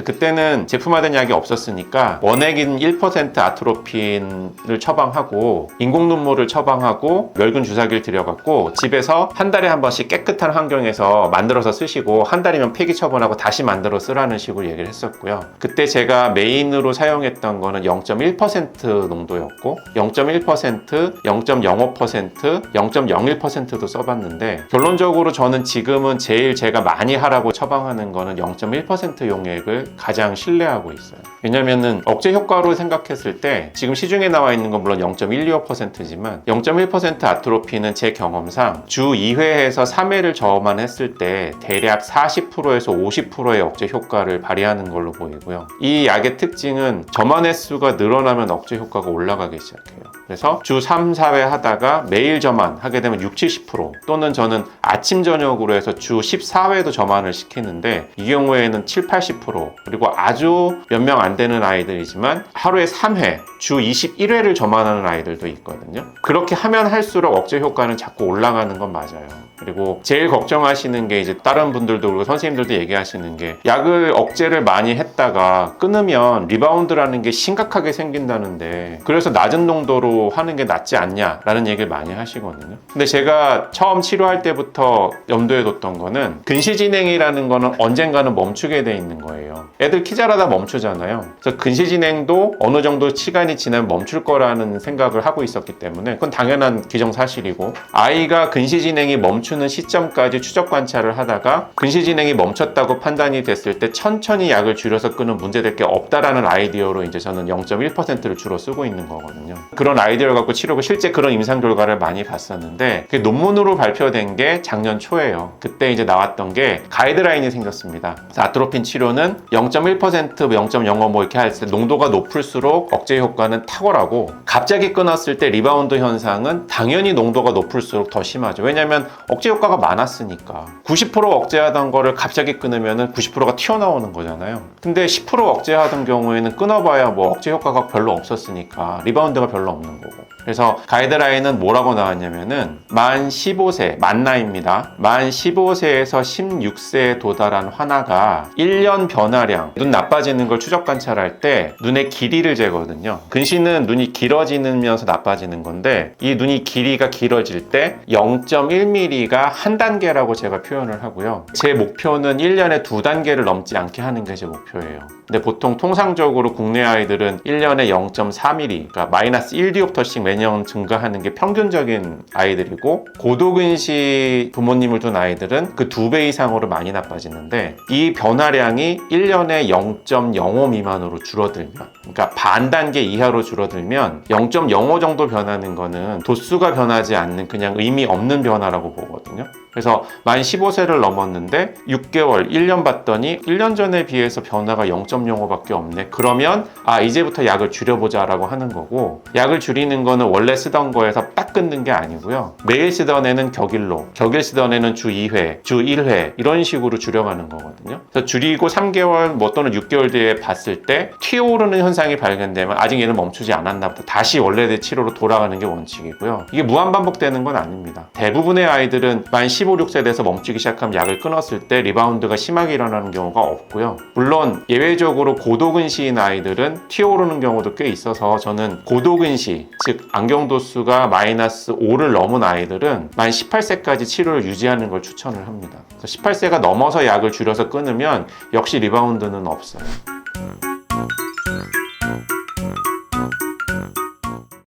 그때는 제품화된 약이 없었으니까 원액인 1% 아트로핀을 처방하고 인공 눈물을 처방하고 멸균 주사기를 들여갖고 집에서 한 달에 한 번씩 깨끗한 환경에서 만들어서 쓰시고 한 달이면 폐기 처분하고 다시 만들어 쓰라는 식으로 얘기를 했었고요. 그때 제가 메인으로 사용했던 거는 0.1% 농도였고 0.1%, 0.05%, 0.01%도 써봤는데 결론적으로 저는 지금은 제일 제가 많이 하라고 처방하는 거는 0.1% 용액을 가장 신뢰하고 있어요. 왜냐면은 억제 효과로 생각했을 때 지금 시중에 나와 있는 건 물론 0.125%지만 0.1% 아트로핀은 제 경험상 주 2회에서 3회를 저어만 했을 때 대략 40%에서 50%의 억제 효과를 발휘하는 걸로 보이고요. 이 약의 특징은 저만 횟수가 늘어나면 억제 효과가 올라가기 시작해요. 그래서 주 3, 4회 하다가 매일 저만 하게 되면 60, 70% 또는 저는 아침 저녁으로 해서 주 14회도 저만을 시키는데 이 경우에는 7, 80% 그리고 아주 몇 명 안 되는 아이들이지만 하루에 3회, 주 21회를 저만하는 아이들도 있거든요. 그렇게 하면 할수록 억제 효과는 자꾸 올라가는 건 맞아요. 그리고 제일 걱정하시는 게 이제 다른 분들도 그리고 선생님들도 얘기하시는 게 약을 억제를 많이 했다가 끊으면 리바운드라는 게 심각하게 생긴다는데 그래서 낮은 농도로 하는 게 낫지 않냐라는 얘기를 많이 하시거든요. 근데 제가 처음 치료할 때부터 염두에 뒀던 거는 근시 진행이라는 거는 언젠가는 멈추게 돼 있는 거예요. 애들 키 자라다 멈추잖아요. 그래서 근시 진행도 어느 정도 시간이 지나면 멈출 거라는 생각을 하고 있었기 때문에 그건 당연한 기정사실이고 아이가 근시 진행이 멈추는 시점까지 추적 관찰을 하다가 근시 진행이 멈췄다고 판단이 됐을 때 천천히 약을 줄여서 끄는 문제될 게 없다라는 아이디어로 이제 저는 0.1%를 주로 쓰고 있는 거거든요. 그런 아이디어를 갖고 치료고 실제 그런 임상 결과를 많이 봤었는데 그게 논문으로 발표된 게 작년 초예요. 그때 이제 나왔던 게 가이드라인이 생겼습니다. 그래서 아트로핀 치료는 0.1%, 0.05 뭐 이렇게 할 때 농도가 높을수록 억제 효과는 탁월하고 갑자기 끊었을 때 리바운드 현상은 당연히 농도가 높을수록 더 심하죠. 왜냐하면 억제 효과가 많았으니까 90% 억제하던 거를 갑자기 끊으면 90%가 튀어나오는 거잖아요. 근데 10% 억제하던 경우에는 끊어봐야 뭐 억제 효과가 별로 없었으니까 리바운드가 별로 없는 거고. 그래서 가이드라인은 뭐라고 나왔냐면은 만 15세, 만 나이입니다. 만 15세에서 16세에 도달한 환아가 1년 변화량, 눈 나빠지는 걸 추적 관찰할 때 눈의 길이를 재거든요. 근시는 눈이 길어지면서 나빠지는 건데 이 눈이 길이가 길어질 때 0.1mm가 한 단계라고 제가 표현을 하고요. 제 목표는 1년에 2단계를 넘지 않게 하는 게 제 목표예요. 근데 보통 통상적으로 국내 아이들은 1년에 0.4mm, 그러니까 마이너스 1디옵터씩 매년 증가하는 게 평균적인 아이들이고 고도근시 부모님을 둔 아이들은 그 2배 이상으로 많이 나빠지는데 이 변화량이 1년에 0.05 미만으로 줄어들면 그러니까 반 단계 이하로 줄어들면 0.05 정도 변하는 거는 도수가 변하지 않는 그냥 의미 없는 변화라고 보거든요. 그래서 만 15세를 넘었는데 6개월, 1년 봤더니 1년 전에 비해서 변화가 0.05밖에 없네. 그러면 이제부터 약을 줄여보자 라고 하는 거고 약을 줄이는 거는 원래 쓰던 거에서 딱 끊는 게 아니고요. 매일 쓰던 애는 격일로, 격일 쓰던 애는 주 2회, 주 1회 이런 식으로 줄여가는 거거든요. 그래서 줄이고 3개월 뭐 또는 6개월 뒤에 봤을 때 튀어오르는 현상이 발견되면 아직 얘는 멈추지 않았나 보다. 다시 원래의 치료로 돌아가는 게 원칙이고요. 이게 무한반복되는 건 아닙니다. 대부분의 아이들은 만 15, 16세 돼서 멈추기 시작하면 약을 끊었을 때 리바운드가 심하게 일어나는 경우가 없고요. 물론 예외적으로 고도근시인 아이들은 튀어오르는 경우도 꽤 있어서 저는 고도근시, 즉 안경도수가 마이너스 5를 넘은 아이들은 만 18세까지 치료를 유지하는 걸 추천을 합니다. 그래서 18세가 넘어서 약을 줄여서 끊으면 역시 리바운드는 없어요.